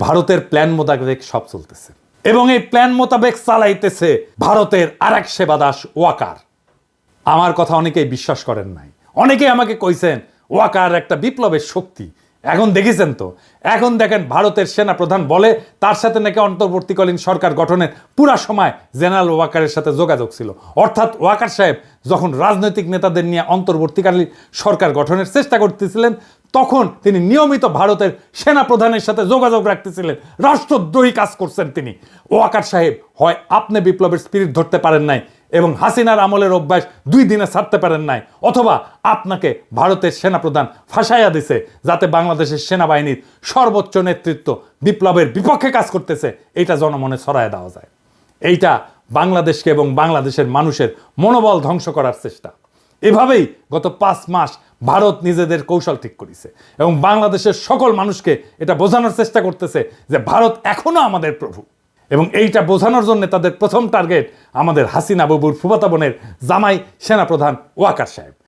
ভারতের প্ল্যান মোতাবেক সব চলতেছে এবং এই প্ল্যান মোতাবেক চালাইতেছে ভারতের আরেক সেবাদাস ওয়াকার। আমার কথা অনেকেই বিশ্বাস করেন নাই, অনেকেই আমাকে কইছেন ওয়াকার একটা বিপ্লবের শক্তি। এখন দেখেছেন তো, এখন দেখেন ভারতের সেনা প্রধান বলে তার সাথে নাকি অন্তর্বর্তীকালীন সরকার গঠনের পুরা সময় জেনারেল ওয়াকারের সাথে যোগাযোগ ছিল। অর্থাৎ ওয়াকার সাহেব যখন রাজনৈতিক নেতাদের নিয়ে অন্তর্বর্তীকালীন সরকার গঠনের চেষ্টা করতেছিলেন তখন তিনি নিয়মিত ভারতের সেনা প্রধানের সাথে যোগাযোগ রাখতেছিলেন, রাষ্ট্রদ্রোহী কাজ করছেন তিনি। ওয়াকার সাহেব হয় আপনি বিপ্লবের স্পিরিট ধরতে পারেন নাই এবং হাসিনার আমলের অভ্যাস 2 দিনে ছাড়তে পারেন নাই, অথবা আপনাকে ভারতের সেনাপ্রধান ফাঁসাইয়া দিছে যাতে বাংলাদেশের সেনাবাহিনীর সর্বোচ্চ নেতৃত্ব বিপ্লবের বিপক্ষে কাজ করতেছে এইটা জনমনে ছড়ায় দেওয়া যায়। এইটা বাংলাদেশকে এবং বাংলাদেশের মানুষের মনোবল ধ্বংস করার চেষ্টা। এভাবেই গত 5 মাস ভারত নিজেদের কৌশল ঠিক করেছে এবং বাংলাদেশের সকল মানুষকে এটা বোঝানোর চেষ্টা করতেছে যে ভারত এখনো আমাদের প্রভু। এবং এইটা বোঝানোর জন্য তাদের প্রথম টার্গেট আমাদের হাসিনা বাবুর ফুফাতো বোনের জামাই সেনাপ্রধান ওয়াকার সাহেব।